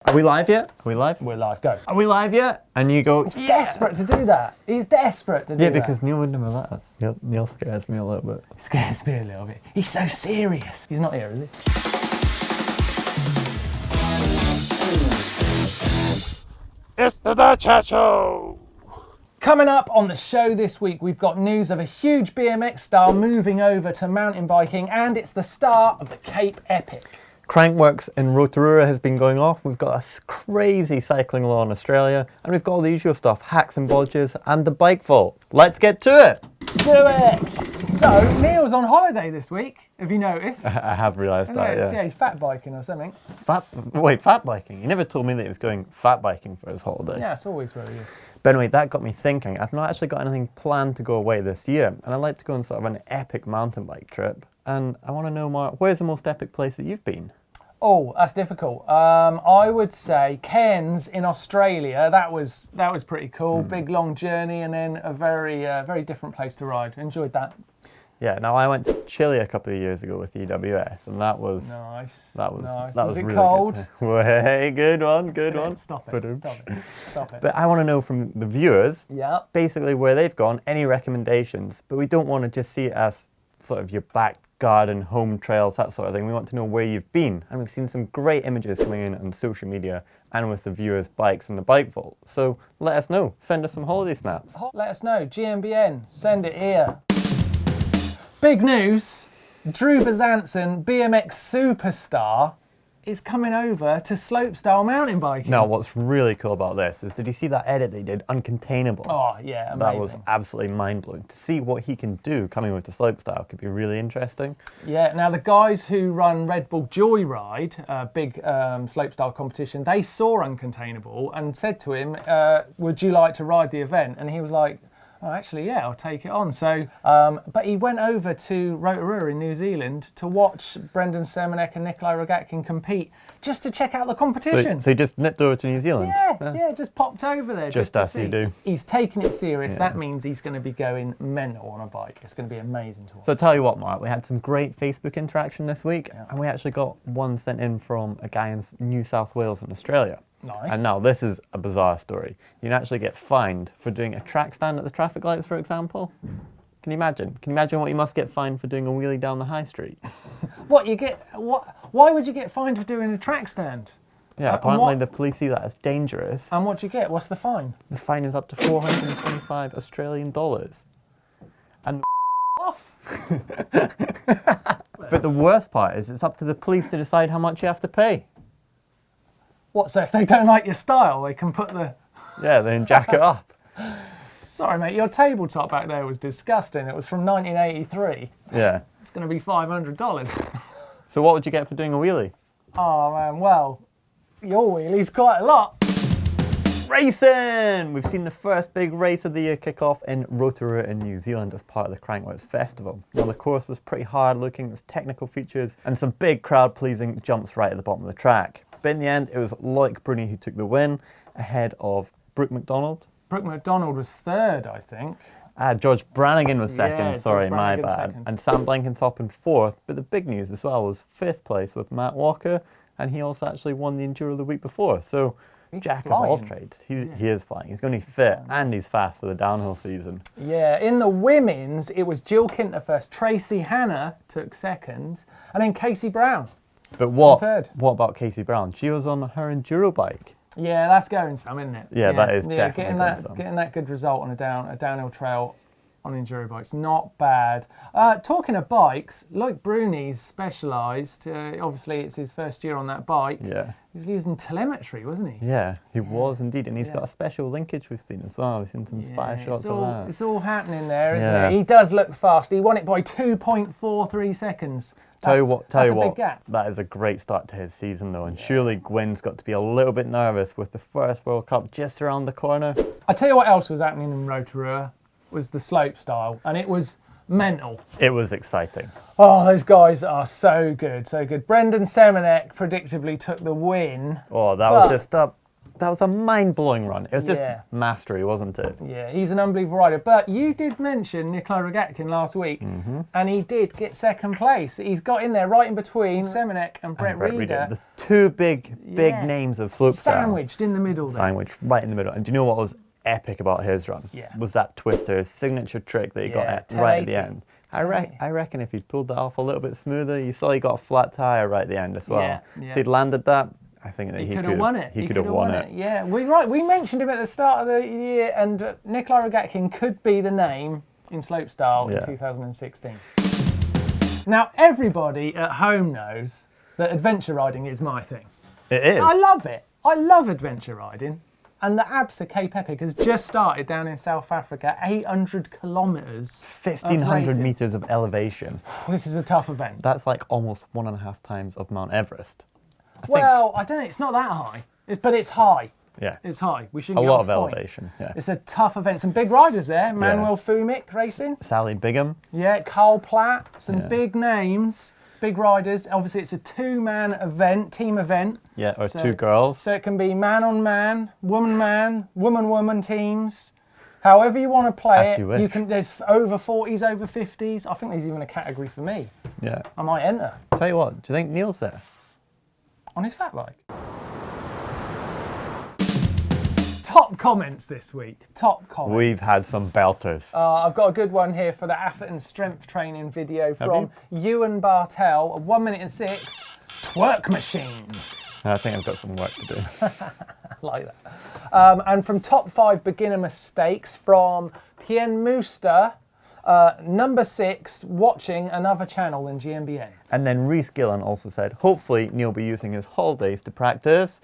Are we live yet? Are we live? We're live, go. Are we live yet? And you go, He's desperate to do that. He's desperate to do that. Yeah, because Neil wouldn't have let us. Neil scares me a little bit. He scares me a little bit. He's so serious. He's not here, is he? It's the Chat Show! Coming up on the show this week, we've got news of a huge BMX star moving over to mountain biking, and it's the start of the Cape Epic. Crankworx in Rotorua has been going off. We've got a crazy cycling law in Australia, and we've got all the usual stuff, hacks and bodges, and the bike vault. Let's get to it! Do it! So, Neil's on holiday this week, have you noticed? I have realised that, Yeah, he's fat biking or something. Fat biking? He never told me that he was going fat biking for his holiday. Yeah, it's always where he is. But anyway, that got me thinking. I've not actually got anything planned to go away this year, and I'd like to go on sort of an epic mountain bike trip. And I want to know, Mark, where's the most epic place that you've been? Oh, that's difficult. I would say Cairns in Australia. That was pretty cool. Big long journey, and then a very different place to ride. Enjoyed that. Yeah. Now I went to Chile a couple of years ago with EWS, and that was nice. That was nice. That was it really cold? Good. Hey, good one. Stop it. Stop it. But I want to know from the viewers, Yeah. basically where they've gone, any recommendations. But we don't want to just see it as sort of your back garden, home trails, that sort of thing. We want to know where you've been. And we've seen some great images coming in on social media and with the viewers' bikes and the bike vault. So let us know. Send us some holiday snaps. Let us know. GMBN. Send it here. Big news. Drew Bezanson, BMX superstar, is coming over to Slopestyle mountain biking. Now, what's really cool about this is, did you see that edit they did, Uncontainable? Oh, yeah, amazing. That was absolutely mind-blowing. To see what he can do coming with the Slopestyle could be really interesting. Yeah, now the guys who run REDBULL Joyride, a big slopestyle competition, they saw Uncontainable and said to him, would you like to ride the event? And he was like, oh, actually, yeah, I'll take it on. So, but he went over to Rotorua in New Zealand to watch Brendan Semenek and Nikolai Rogatkin compete, just to check out the competition. So he just nipped over to New Zealand? Yeah, just popped over there. Just as you do. He's taking it serious. Yeah. That means he's going to be going mental on a bike. It's going to be amazing to watch. So tell you what, Mark, we had some great Facebook interaction this week, and we actually got one sent in from a guy in New South Wales in Australia. Nice. And now this is a bizarre story. You can actually get fined for doing a track stand at the traffic lights, for example. Can you imagine? Can you imagine what you must get fined for doing a wheelie down the high street? Why would you get fined for doing a track stand? Yeah, apparently the police see that as dangerous. And what do you get? What's the fine? The fine is up to 425 Australian dollars. And off. But the worst part is it's up to the police to decide how much you have to pay. What, so if they don't like your style, they can put the... Yeah, they can jack it up. Sorry, mate, your tabletop back there was disgusting. It was from 1983. Yeah. It's going to be $500. So what would you get for doing a wheelie? Oh, man, well, your wheelie's quite a lot. Racing! We've seen the first big race of the year kick off in Rotorua in New Zealand as part of the Crankworx Festival. Now the course was pretty hard looking, there's technical features and some big crowd pleasing jumps right at the bottom of the track. But in the end, it was Loic Bruni who took the win, ahead of Brooke McDonald. Brooke McDonald was third, I think. George Brannigan was second, Yeah, sorry, my Brannigan bad. second. And Sam Blenkinsop in fourth. But the big news as well was fifth place with Matt Walker, and he also actually won the Enduro the week before. So, He's jack flying. of all trades. He is flying. He's going to be fit, and he's fast for the downhill season. Yeah, in the women's, it was Jill Kinter first, Tracy Hanna took second, and then Casey Brown. But what third. about Casey Brown? She was on her Enduro bike. Yeah, that's going some, isn't it? Yeah, that is definitely going some. Getting that good result on a downhill trail on enduro bikes, not bad. Talking of bikes, Loic Bruni's specialised. Obviously, it's his first year on that bike. Yeah. He was using telemetry, wasn't he? Yeah, he was indeed, and he's got a special linkage we've seen as well. We've seen some spy shots of that. It's all happening there, isn't it? He does look fast. He won it by 2.43 seconds. Tell you what, big gap. that is a great start to his season though, and surely Gwyn's got to be a little bit nervous with the first World Cup just around the corner. I tell you what else was happening in Rotorua was the Slopestyle, and it was mental. It was exciting. Oh, those guys are so good, so good. Brendan Semenek predictably took the win. Oh, that was just That was a mind-blowing run. It was just Yeah. mastery, wasn't it? Yeah, he's an unbelievable rider. But you did mention Nyquist last week, and he did get second place. He's got in there right in between Semenek and Brett Reeder. The two big Yeah. names of Slopestyle. Sandwiched in the middle there. Sandwiched right in the middle. And do you know what was epic about his run? Yeah. Was that twister, his signature trick that he got Yeah, at right at the 1080. end. I reckon if he'd pulled that off a little bit smoother, you saw he got a flat tire right at the end as well. Yeah, yeah. If he'd landed that, I think that He could have won it. He could have won it. Yeah, we mentioned him at the start of the year, and Nyquist could be the name in Slopestyle in 2016. Now, everybody at home knows that adventure riding is my thing. It is. I love it. I love adventure riding. And the Absa Cape Epic has just started down in South Africa, 800 kilometres. 1,500 metres of elevation. This is a tough event. That's like almost 1.5 times of Mount Everest. Well, I don't know, it's not that high, but it's high. Yeah. It's high. We should A get lot off of point. elevation, yeah. It's a tough event. Some big riders there. Manuel Fumic racing. Sally Bigham. Yeah, Carl Platt. Some Yeah. big names. It's big riders. Obviously, it's a two-man event, team event. Yeah, or two girls. So it can be man on man, woman teams. However you want to play As it. you wish. There's over 40s, over 50s. I think there's even a category for me. Yeah. I might enter Tell you what, do you think Neil's there? on his fat bike. Top comments this week. Top comments. We've had some belters. I've got a good one here for the Atherton strength training video from Ewan Bartell, 1 minute and 6, twerk machine. I think I've got some work to do. Like that. And from top 5 beginner mistakes from Pien Mooster, number 6, watching another channel than GMBN. And then Rhys Gillen also said, hopefully Neil will be using his holidays to practice.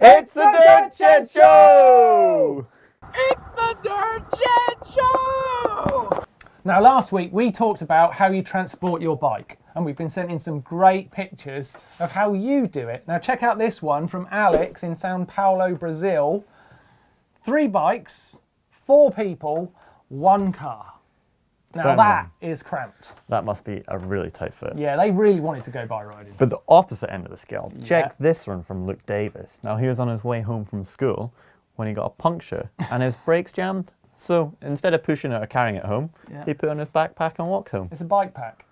It's the Dirt Shed Show! It's the Dirt Shed Show! Now, last week we talked about how you transport your bike, and we've been sent in some great pictures of how you do it. Now, check out this one from Alex in Sao Paulo, Brazil. 3 bikes, 4 people, 1 car. Now, Certainly. that is cramped. That must be a really tight fit. Yeah, they really wanted to go bike riding. But the opposite end of the scale, check this one from Luke Davis. Now, he was on his way home from school when he got a puncture and his brakes jammed. So instead of pushing it or carrying it home, he put it on his backpack and walked home. It's a bike pack.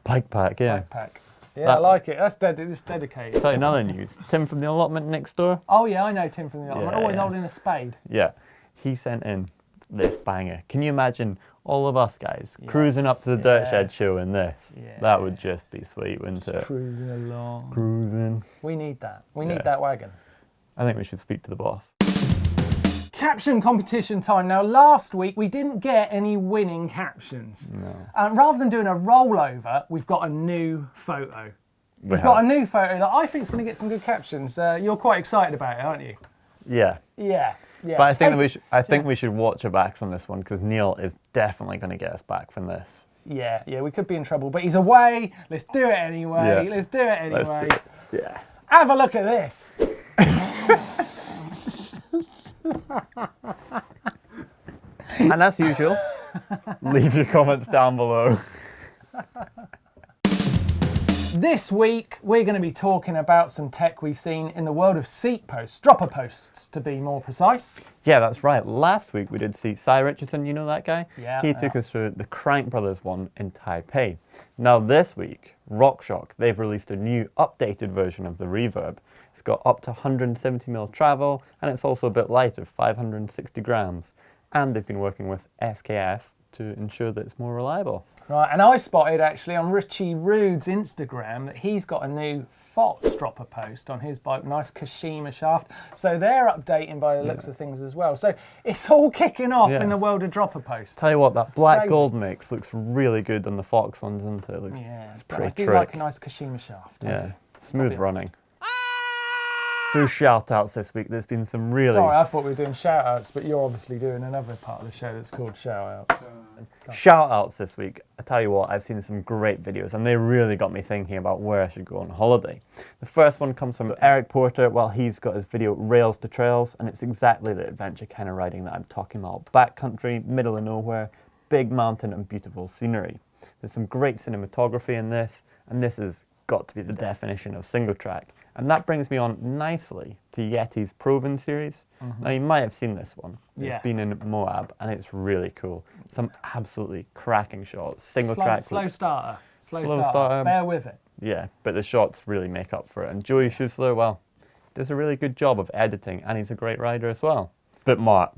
Bike pack, yeah. Bike pack. Yeah, I like it. It's dedicated. Tell you another news. Tim from the allotment next door. Oh yeah, I know Tim from the allotment. Yeah, Always yeah. holding a spade. Yeah, he sent in this banger. Can you imagine all of us guys cruising up to the Dirt Shed Show in this? Yeah. That would just be sweet, wouldn't it? Cruising along. Cruising. We need that. We need that wagon. I think we should speak to the boss. Caption competition time. Now, last week we didn't get any winning captions. No. Rather than doing a rollover, we've got a new photo. We've got a new photo that I think is going to get some good captions. You're quite excited about it, aren't you? Yeah. Yeah. Yeah. But I think we should watch our backs on this one because Neil is definitely going to get us back from this. Yeah, we could be in trouble, but he's away. Let's do it anyway. Yeah. Let's do it anyway. Let's do it. Yeah. Have a look at this. And as usual, leave your comments down below. This week, we're going to be talking about some tech we've seen in the world of seat posts, dropper posts to be more precise. Yeah, that's right. Last week we did see Cy Richardson, you know that guy? Yeah. He took us through the Crank Brothers one in Taipei. Now this week, ROCKSHOX, they've released a new updated version of the Reverb. It's got up to 170mm travel and it's also a bit lighter, 560 grams. And they've been working with SKF to ensure that it's more reliable. Right, and I spotted actually on Richie Rude's Instagram that he's got a new Fox dropper post on his bike, nice Kashima shaft. So they're updating by the looks of things as well. So it's all kicking off in the world of dropper posts. Tell you what, that black Crazy. gold mix looks really good on the Fox ones, doesn't it? It looks it's but I pretty do trick. like a nice Kashima shaft, don't Yeah, you? smooth honest. running. So shout outs this week. There's been some really... Sorry, I thought we were doing shout outs, but you're obviously doing another part of the show that's called shout outs. Shout outs this week. I tell you what, I've seen some great videos and they really got me thinking about where I should go on holiday. The first one comes from Eric Porter. Well, he's got his video Rails to Trails and it's exactly the adventure kind of riding that I'm talking about. Backcountry, middle of nowhere, big mountain and beautiful scenery. There's some great cinematography in this and this has got to be the definition of single track. And that brings me on nicely to Yeti's Proven series. Now you might have seen this one. It's been in Moab and it's really cool. Some absolutely cracking shots. Single track. Slow starter. Slow starter. Bear with it. Yeah, but the shots really make up for it. And Joey Schussler, well, does a really good job of editing and he's a great rider as well. But Mark,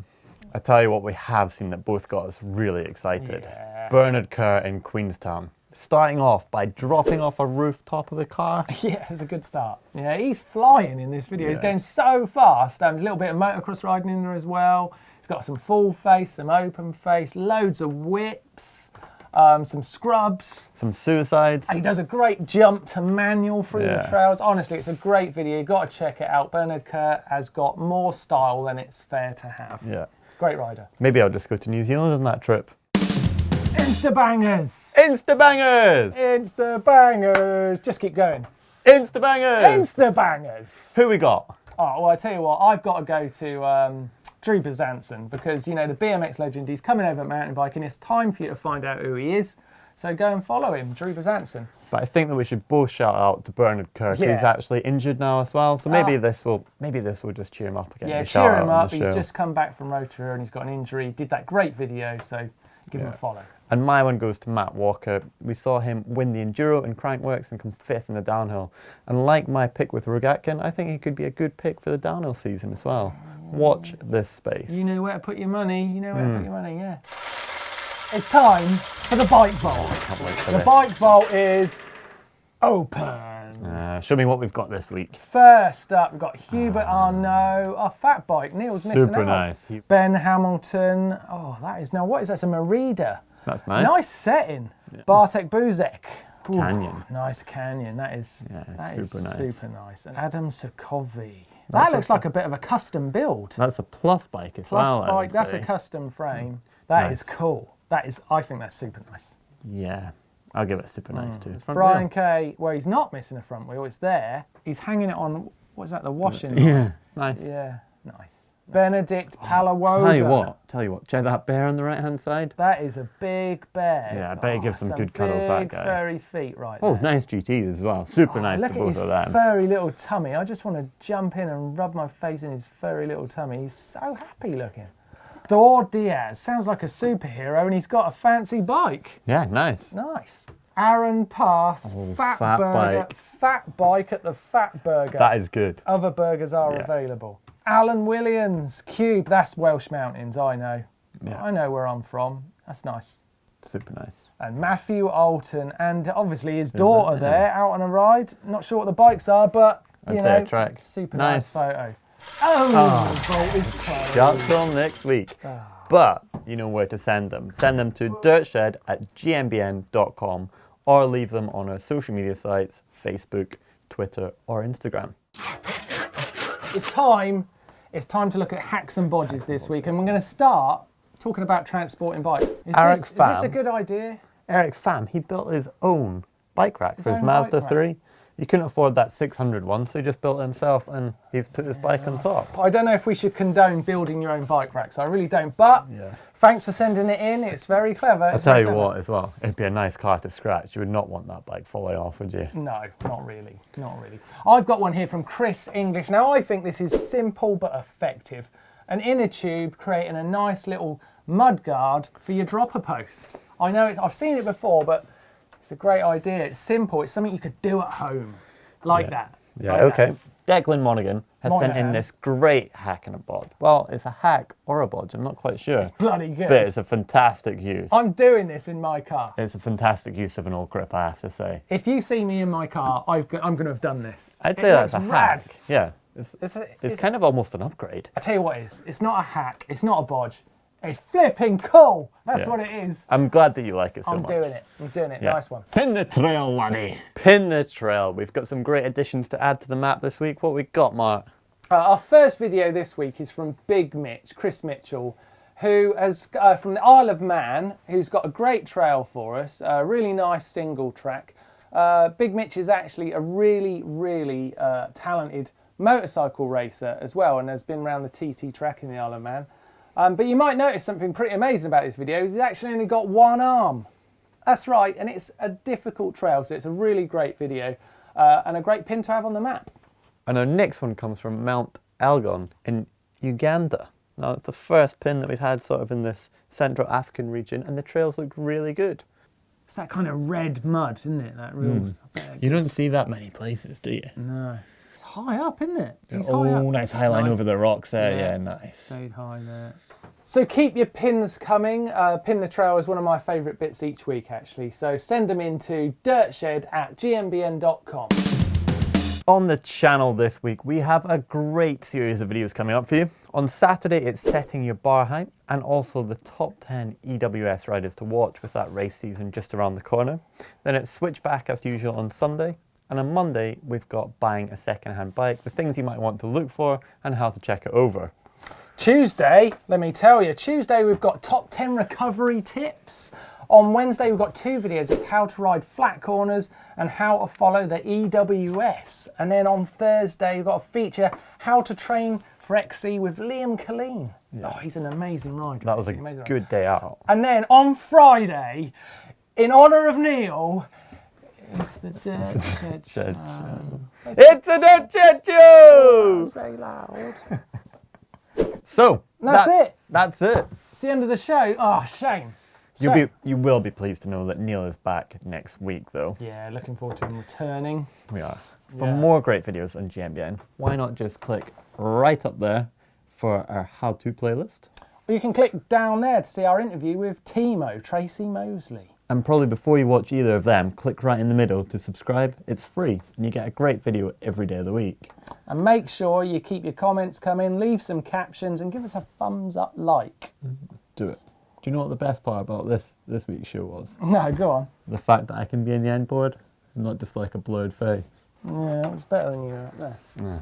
I tell you what we have seen that both got us really excited. Yeah. Bernard Kerr in Queenstown. Starting off by dropping off a rooftop of the car. Yeah, it was a good start. Yeah, he's flying in this video. He's going so fast. There's a little bit of motocross riding in there as well. He's got some full face, some open face, loads of whips, some scrubs. Some suicides. And he does a great jump to manual through the trails. Honestly, it's a great video. You've got to check it out. Bernard Kerr has got more style than it's fair to have. Yeah. Great rider. Maybe I'll just go to New Zealand on that trip. Insta-bangers! Insta-bangers! Insta-bangers! Just keep going. Insta-bangers! Insta-bangers! Who we got? Oh, well, I tell you what, I've got to go to Drew Bezanson because, you know, the BMX legend, he's coming over mountain biking. It's time for you to find out who he is. So go and follow him, Drew Bezanson. But I think that we should both shout out to Bernard Kerr. Yeah. He's actually injured now as well. So maybe this will just cheer him up again. Yeah, cheer him up. He's just come back from Rotorua and he's got an injury. He did that great video, so give him a follow. And my one goes to Matt Walker. We saw him win the Enduro in Crankworx and come 5th in the downhill. And like my pick with ROCKSHOX, I think he could be a good pick for the downhill season as well. Watch this space. You know where to put your money. You know where to put your money, yeah. It's time for the bike vault. The bike vault is open. Show me what we've got this week. First up, we've got Hubert Arnaud, our fat bike. Neil's missing out. Super nice. Ben Hamilton. Oh, that is now, what is that? It's a Merida. That's nice. Nice setting. Yeah. Bartek Buzek. Ooh, Canyon. Nice Canyon. That is super nice. And Adam Sokovi. That looks like a bit of a custom build. That's a plus bike as well. Plus bike. That's a custom frame. That is cool. That is. I think that's super nice. Yeah. I'll give it super nice too. Brian Kay, where he's not missing a front wheel, it's there. He's hanging it on, what is that, the washing line? Yeah, nice. Yeah, nice. Benedict Palawoda. Tell you what, check that bear on the right hand side. That is a big bear. Yeah, I bet he gives some good cuddles, that guy. Big furry feet right there. Oh, nice GTs as well. Super nice to both of them. Look at his furry little tummy. I just want to jump in and rub my face in his furry little tummy. He's so happy looking. Thor Diaz sounds like a superhero and he's got a fancy bike. Yeah, nice. Nice. Aaron Pass, fat burger, bike. fat bike at the Fat Burger. That is good. Other burgers are available. Alan Williams, Cube, that's Welsh Mountains, I know. Yeah. I know where I'm from. That's nice. Super nice. And Matthew Alton, and obviously his daughter there, out on a ride. Not sure what the bikes are, but, you know, track. Super nice photo. Oh, the vault is closed. Shut till next week. But you know where to send them. Send them to dirtshed@gmbn.com or leave them on our social media sites, Facebook, Twitter or Instagram. It's time to look at hacks and bodges this week, and we're going to start talking about transporting bikes. Is this a good idea? Eric Pham, he built his own bike rack for his Mazda 3. He couldn't afford that 600 one, so he just built it himself and he's put his bike on top. I don't know if we should condone building your own bike racks. I really don't, but thanks for sending it in. It's very clever. I'll tell you what as well, it'd be a nice car to scratch. You would not want that bike falling off, would you? No, not really. Not really. I've got one here from Chris English. Now, I think this is simple but effective. An inner tube creating a nice little mud guard for your dropper post. I know I've seen it before, but it's a great idea. It's simple. It's something you could do at home, like that. Yeah, like okay. DEKLYN Monaghan has sent in this great hack and a bod. Well, it's a hack or a bodge, I'm not quite sure. It's bloody good. But it's a fantastic use. I'm doing this in my car. It's a fantastic use of an old grip, I have to say. If you see me in my car, I'm going to have done this. I'd say that's a hack. Yeah, it's kind of almost an upgrade. I tell you what it is. It's not a hack. It's not a bodge. It's flipping cool. That's what it is. I'm glad that you like it so much. I'm doing it. Yeah. Nice one. Pin the trail, laddie. Pin the trail. We've got some great additions to add to the map this week. What we got, Mark? Our first video this week is from Big Mitch, Chris Mitchell, who has from the Isle of Man, who's got a great trail for us. A really nice single track. Big Mitch is actually a really, really talented motorcycle racer as well, and has been around the TT track in the Isle of Man. But you might notice something pretty amazing about this video is he's actually only got one arm. That's right, and it's a difficult trail, so it's a really great video and a great pin to have on the map. And our next one comes from Mount Elgon in Uganda. Now it's the first pin that we've had sort of in this Central African region, and the trails look really good. It's that kind of red mud, isn't it? That real. You don't see that many places, do you? No. It's high up, isn't it? He's Oh, high up. nice high line over the rocks there. Yeah, nice. Stayed high there. So keep your pins coming. Pin the trail is one of my favourite bits each week, actually. So send them in to dirtshed@gmbn.com. On the channel this week, we have a great series of videos coming up for you. On Saturday, it's setting your bar height and also the top 10 EWS riders to watch with that race season just around the corner. Then it's switchback as usual on Sunday. And on Monday, we've got buying a second-hand bike with things you might want to look for and how to check it over. Tuesday, let me tell you, Tuesday we've got top 10 recovery tips. On Wednesday, we've got 2 videos. It's how to ride flat corners and how to follow the EWS. And then on Thursday, we've got a feature, how to train for XC with Liam Killeen. Yeah. Oh, he's an amazing rider. That was a good day out. And then on Friday, in honour of Neil, it's the Dirt Shed Show. It's the Dirt Shed Show! That's very loud. So, That's it. That's it. It's the end of the show. Oh, shame. You will be pleased to know that Neil is back next week, though. Yeah, looking forward to him returning. We are. For more great videos on GMBN, why not just click right up there for our how-to playlist? Or you can click down there to see our interview with Timo, Tracy Mosley. And probably before you watch either of them, click right in the middle to subscribe. It's free, and you get a great video every day of the week. And make sure you keep your comments coming, leave some captions, and give us a thumbs up like. Do it. Do you know what the best part about this week's show was? No, go on. The fact that I can be in the end board, not just like a blurred face. Yeah, that was better than you were up there. Yeah.